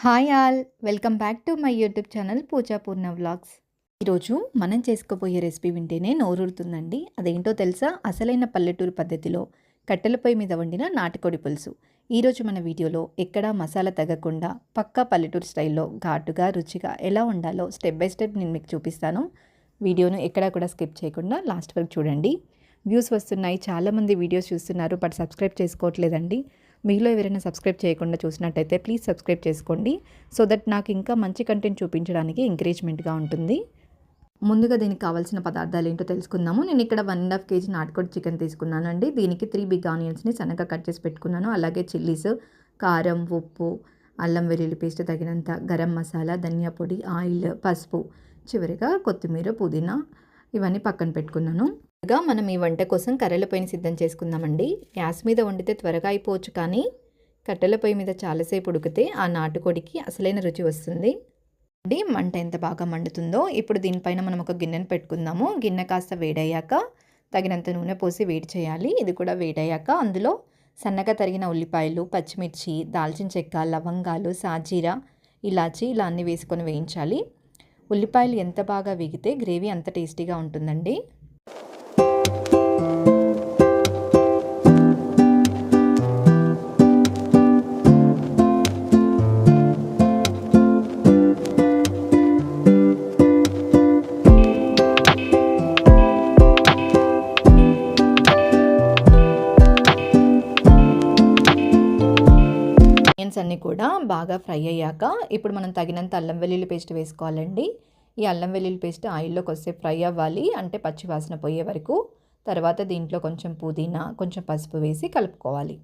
Hi all welcome back to my YouTube channel Pooja Purna vlogs. ఈరోజు మనం చేసుకోబోయే రెసిపీ వింటేనే నోరూరుతుందండి. అదేంటో తెలుసా? అసలైన పల్లెటూరు పద్ధతిలో కట్టెల పొయ్యి మీద వండిన నాటుకోడి పులుసు. ఈరోజు మన వీడియోలో ఎక్కడా మసాలా తగ్గకుండా పక్కా పల్లెటూరు స్టైల్లో ఘాటుగా రుచిగా ఎలా వండాలో స్టెప్ బై స్టెప్ నేను మీకు చూపిస్తాను. వీడియోను ఎక్కడా కూడా స్కిప్ చేయకుండా లాస్ట్ వరకు చూడండి. వ్యూస్ వస్తున్నాయి, చాలామంది వీడియోస్ చూస్తున్నారు, బట్ సబ్స్క్రైబ్ చేసుకోవట్లేదండి. మీలో ఎవరైనా సబ్స్క్రైబ్ చేయకుండా చూసినట్టయితే ప్లీజ్ సబ్స్క్రైబ్ చేసుకోండి, సో దట్ నాకు ఇంకా మంచి కంటెంట్ చూపించడానికి ఎంకరేజ్మెంట్గా ఉంటుంది. ముందుగా దీనికి కావాల్సిన పదార్థాలు ఏంటో తెలుసుకుందాము. నేను ఇక్కడ 1.5 kg నాటుకోడి చికెన్ తీసుకున్నానండి. దీనికి 3 బిగ్ ఆనియన్స్ని సన్నగా కట్ చేసి పెట్టుకున్నాను. అలాగే చిల్లీస్, కారం, ఉప్పు, అల్లం వెల్లుల్లి పేస్ట్ తగినంత, గరం మసాలా, ధనియా పొడి, ఆయిల్, పసుపు, చివరిగా కొత్తిమీర, పుదీనా ఇవన్నీ పక్కన పెట్టుకున్నాను. మనం ఈ వంట కోసం కర్రల పొయ్యిని సిద్ధం చేసుకుందామండి. గ్యాస్ మీద వండితే త్వరగా అయిపోవచ్చు, కానీ కట్టెల పొయ్యి మీద చాలాసేపు ఉడికితే ఆ నాటుకోడికి అసలైన రుచి వస్తుంది అండి. మంట ఎంత బాగా మండుతుందో. ఇప్పుడు దీనిపైన మనం ఒక గిన్నెను పెట్టుకుందాము. గిన్నె కాస్త వేడయ్యాక తగినంత నూనె పోసి వేడి చేయాలి. ఇది కూడా వేడయ్యాక అందులో సన్నగా తరిగిన ఉల్లిపాయలు, పచ్చిమిర్చి, దాల్చిన చెక్క, లవంగాలు, సాజీరా, ఇలాచి ఇలా అన్నీ వేసుకొని వేయించాలి. ఉల్లిపాయలు ఎంత బాగా వేగితే గ్రేవీ అంత టేస్టీగా ఉంటుందండి. అన్నీ కూడా బాగా ఫ్రై అయ్యాక ఇప్పుడు మనం తగినంత అల్లం వెల్లుల్లి పేస్ట్ వేసుకోవాలండి. ఈ అల్లం వెల్లుల్లి పేస్ట్ ఆయిల్లో కొద్దిసేపు ఫ్రై అవ్వాలి, అంటే పచ్చి వాసన పోయే వరకు. తర్వాత దీంట్లో కొంచెం పుదీనా, కొంచెం పసుపు వేసి కలుపుకోవాలి.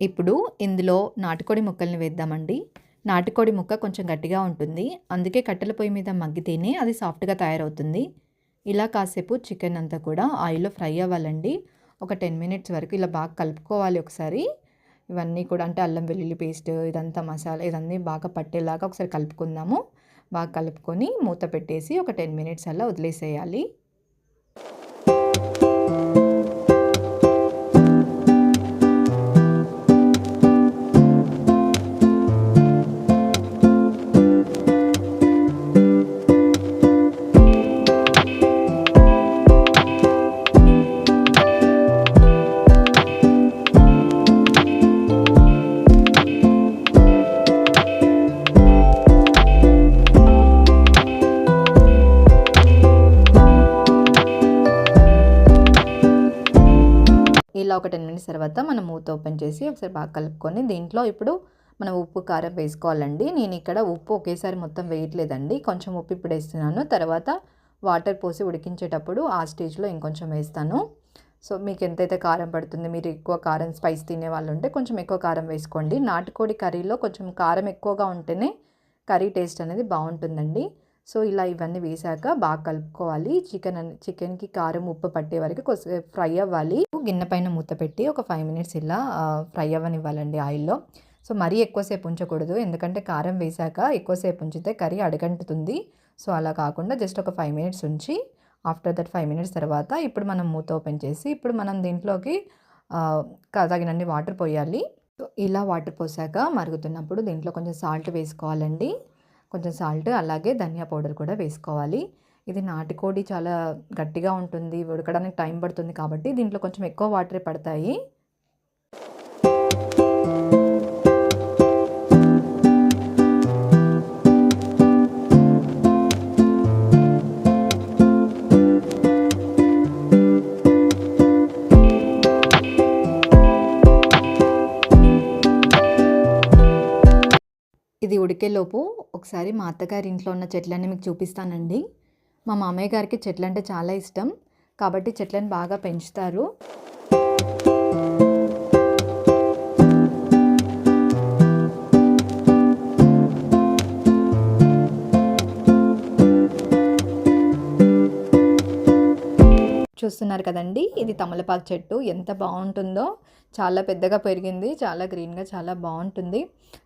ఇప్పుడు ఇందులో నాటుకోడి ముక్కల్ని వేద్దామండి. నాటుకోడి ముక్క కొంచెం గట్టిగా ఉంటుంది, అందుకే కట్టెల పొయ్యి మీద మగ్గితేనే అది సాఫ్ట్గా తయారవుతుంది. ఇలా కాసేపు చికెన్ అంతా కూడా ఆయిల్లో ఫ్రై అవ్వాలండి. ఒక 10 minutes వరకు ఇలా బాగా కలుపుకోవాలి ఒకసారి. ఇవన్నీ కూడా అంటే అల్లం వెల్లుల్లి పేస్ట్, ఇదంతా మసాలా ఇదన్నీ బాగా పట్టేలాగా ఒకసారి కలుపుకుందాము. బాగా కలుపుకొని మూత పెట్టేసి ఒక 10 minutes అలా వదిలేసేయాలి. ఇలా ఒక 10 minutes తర్వాత మనం మూత ఓపెన్ చేసి ఒకసారి బాగా కలుపుకొని దీంట్లో ఇప్పుడు మనం ఉప్పు, కారం వేసుకోవాలండి. నేను ఇక్కడ ఉప్పు ఒకేసారి మొత్తం వేయట్లేదండి, కొంచెం ఉప్పు ఇప్పుడు వేస్తున్నాను. తర్వాత వాటర్ పోసి ఉడికించేటప్పుడు ఆ స్టేజ్లో ఇంకొంచెం వేస్తాను. సో మీకు ఎంతైతే కారం పడుతుంది, మీరు ఎక్కువ కారం స్పైస్ తినే వాళ్ళు ఉంటే కొంచెం ఎక్కువ కారం వేసుకోండి. నాటుకోడి కర్రీలో కొంచెం కారం ఎక్కువగా ఉంటేనే కర్రీ టేస్ట్ అనేది బాగుంటుందండి. సో ఇలా ఇవన్నీ వేసాక బాగా కలుపుకోవాలి. చికెన్కి కారం, ఉప్పు పట్టే వరకు కొద్దిసేపు ఫ్రై అవ్వాలి. గిన్నె పైన మూత పెట్టి ఒక 5 minutes ఇలా ఫ్రై అవ్వనివ్వాలండి ఆయిల్లో. సో మరీ ఎక్కువసేపు ఉంచకూడదు, ఎందుకంటే కారం వేసాక ఎక్కువసేపు ఉంచితే కర్రీ అడుగంటుతుంది. సో అలా కాకుండా జస్ట్ ఒక 5 minutes ఉంచి ఆఫ్టర్ దట్ 5 minutes తర్వాత ఇప్పుడు మనం మూత ఓపెన్ చేసి ఇప్పుడు మనం దీంట్లోకి తగినన్ని వాటర్ పోయాలి. ఇలా వాటర్ పోసాక మరుగుతున్నప్పుడు దీంట్లో కొంచెం సాల్ట్ వేసుకోవాలండి. కొంచెం సాల్ట్, అలాగే ధనియా పౌడర్ కూడా వేసుకోవాలి. ఇది నాటుకోడి చాలా గట్టిగా ఉంటుంది, ఉడకడానికి టైం పడుతుంది, కాబట్టి దీంట్లో కొంచెం ఎక్కువ వాటరే పడతాయి. ఇది ఉడికేలోపు ఒకసారి మా అత్తగారి ఇంట్లో ఉన్న చెట్లన్నీ మీకు చూపిస్తానండి. మా మామయ్య గారికి చెట్లు అంటే చాలా ఇష్టం, కాబట్టి చెట్లను బాగా పెంచుతారు. చూస్తున్నారు కదండి, ఇది తమలపాకు చెట్టు ఎంత బాగుంటుందో. చాలా పెద్దగా పెరిగింది, చాలా గ్రీన్గా చాలా బాగుంటుంది.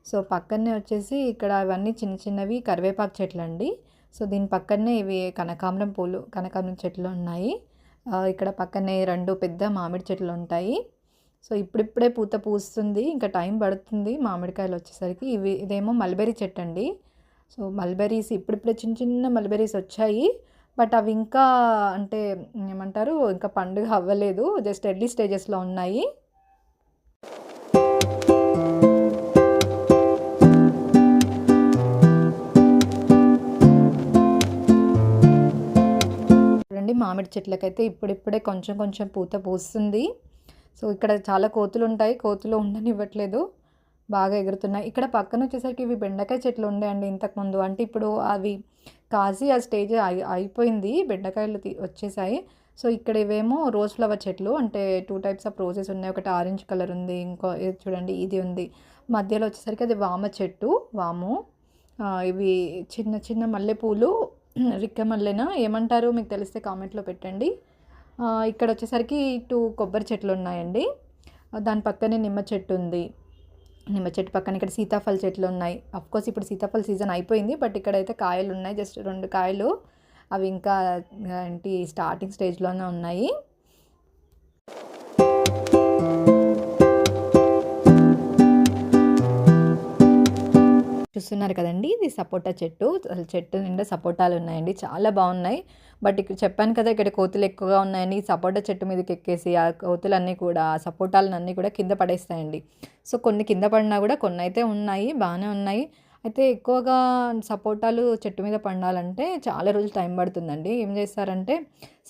సో పక్కనే వచ్చేసి ఇక్కడ అవన్నీ చిన్న చిన్నవి కరివేపాకు చెట్లు అండి. సో దీని పక్కనే ఇవి కనకాంబరం చెట్లు ఉన్నాయి. ఇక్కడ పక్కనే 2 పెద్ద మామిడి చెట్లు ఉంటాయి. సో ఇప్పుడిప్పుడే పూత పూస్తుంది, ఇంకా టైం పడుతుంది మామిడికాయలు వచ్చేసరికి. ఇదేమో మల్బెరీ చెట్టు అండి. సో మల్బెరీస్ ఇప్పుడిప్పుడే చిన్న చిన్న మల్బెరీస్ వచ్చాయి. బట్ అవి ఇంకా అంటే ఏమంటారు, ఇంకా పండుగ అవ్వలేదు, జస్ట్ ఎర్లీ స్టేజెస్లో ఉన్నాయి. చూడండి మామిడి చెట్లకైతే ఇప్పుడిప్పుడే కొంచెం కొంచెం పూత పూస్తుంది. సో ఇక్కడ చాలా కోతులు ఉంటాయి, కోతులు ఉండనివ్వట్లేదు, బాగా ఎగురుతున్నాయి. ఇక్కడ పక్కన వచ్చేసరికి ఇవి బెండకాయ చెట్లు ఉండేయండి ఇంతకుముందు. అంటే ఇప్పుడు అవి కాసి ఆ స్టేజ్ అయిపోయింది, బెండకాయలు వచ్చేసాయి. సో ఇక్కడ ఇవేమో రోజ్ ఫ్లవర్ చెట్లు, అంటే 2 టైప్స్ ఆఫ్ రోజెస్ ఉన్నాయి. ఒకటి ఆరెంజ్ కలర్ ఉంది, ఇంకో చూడండి ఇది ఉంది. మధ్యలో వచ్చేసరికి అది వామ చెట్టు, వాము. ఇవి చిన్న చిన్న మల్లెపూలు, రిక్క మల్లెనా ఏమంటారు మీకు తెలిస్తే కామెంట్లో పెట్టండి. ఇక్కడ వచ్చేసరికి 2 కొబ్బరి చెట్లు ఉన్నాయండి. దాని పక్కనే నిమ్మ చెట్టు ఉంది. నిమ్మ చెట్టు పక్కన ఇక్కడ సీతాఫల చెట్లు ఉన్నాయి. అఫ్కోర్స్ ఇప్పుడు సీతాఫల సీజన్ అయిపోయింది, బట్ ఇక్కడైతే కాయలు ఉన్నాయి, జస్ట్ 2 కాయలు. అవి ఇంకా ఏంటి స్టార్టింగ్ స్టేజ్లోనే ఉన్నాయి. చూస్తున్నారు కదండి, ఇది సపోటా చెట్టు. చెట్టు నిండా సపోటాలు ఉన్నాయండి, చాలా బాగున్నాయి. బట్ ఇక్కడ చెప్పాను కదా, ఇక్కడ కోతులు ఎక్కువగా ఉన్నాయని. సపోటా చెట్టు మీదకి ఎక్కేసి ఆ కోతులన్నీ కూడా సపోటాలన్నీ కూడా కింద పడేస్తాయండి. సో కొన్ని కింద పడినా కూడా కొన్ని అయితే ఉన్నాయి, బాగానే ఉన్నాయి. అయితే ఎక్కువగా సపోటాలు చెట్టు మీద పండాలంటే చాలా రోజులు టైం పడుతుందండి. ఏం చేస్తారంటే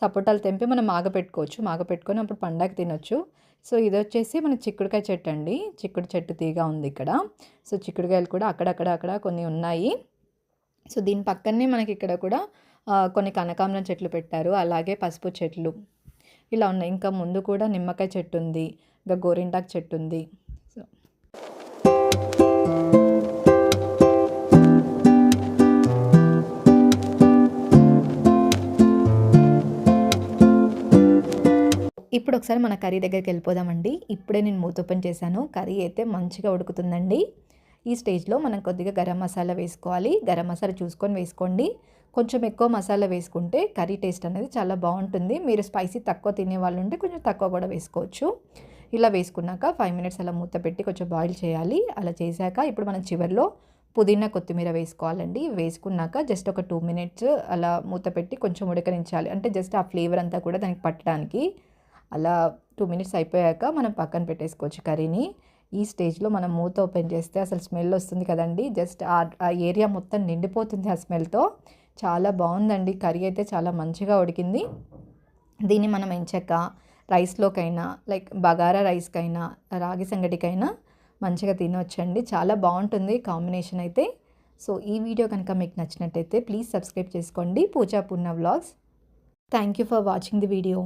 సపోటాలు తెంపి మనం మాగపెట్టుకొని అప్పుడు పండాకి తినొచ్చు. సో ఇది వచ్చేసి మన చిక్కుడుకాయ చెట్టు అండి, చిక్కుడు చెట్టు తీగ ఉంది ఇక్కడ. సో చిక్కుడుకాయలు కూడా అక్కడ కొన్ని ఉన్నాయి. సో దీని పక్కనే మనకి ఇక్కడ కూడా కొన్ని కనకాంబరం చెట్లు పెట్టారు, అలాగే పసుపు చెట్లు ఇలా ఉన్నాయి. ఇంకా ముందు కూడా నిమ్మకాయ చెట్టు ఉంది, ఇంకా గోరింటాకు చెట్టు ఉంది. సో ఇప్పుడు ఒకసారి మన కర్రీ దగ్గరికి వెళ్ళిపోదామండి. ఇప్పుడే నేను మూత ఓపెన్ చేశాను, కర్రీ అయితే మంచిగా ఉడుకుతుందండి. ఈ స్టేజ్లో మనం కొద్దిగా గరం మసాలా వేసుకోవాలి. గరం మసాలా చూసుకొని వేసుకోండి. కొంచెం ఎక్కువ మసాలా వేసుకుంటే కర్రీ టేస్ట్ అనేది చాలా బాగుంటుంది. మీరు స్పైసీ తక్కువ తినే వాళ్ళు ఉంటే కొంచెం తక్కువ కూడా వేసుకోవచ్చు. ఇలా వేసుకున్నాక 5 మినిట్స్ అలా మూత పెట్టి కొంచెం బాయిల్ చేయాలి. అలా చేశాక ఇప్పుడు మనం చివరిలో పుదీనా కొత్తిమీర వేసుకోవాలండి. వేసుకున్నాక జస్ట్ ఒక 2 మినిట్స్ అలా మూత పెట్టి కొంచెం ఉడకనించాలి. అంటే జస్ట్ ఆ ఫ్లేవర్ అంతా కూడా దానికి పట్టడానికి. అలా 2 మినిట్స్ అయిపోయాక మనం పక్కన పెట్టేసుకోవచ్చు కర్రీని. ఈ స్టేజ్లో మనం మూత ఓపెన్ చేస్తే అసలు స్మెల్ వస్తుంది కదండి, జస్ట్ ఆ ఏరియా మొత్తం నిండిపోతుంది ఆ స్మెల్తో. చాలా బాగుందండి, కర్రీ అయితే చాలా మంచిగా ఉడికింది. దీన్ని మనం ఎంచక్క రైస్లోకైనా, లైక్ బగారా రైస్కైనా, రాగి సంగటికైనా మంచిగా తినవచ్చండి. చాలా బాగుంటుంది కాంబినేషన్ అయితే. సో ఈ వీడియో కనుక మీకు నచ్చినట్టయితే ప్లీజ్ సబ్స్క్రైబ్ చేసుకోండి Pooja Purna vlogs. Thank you for watching the video.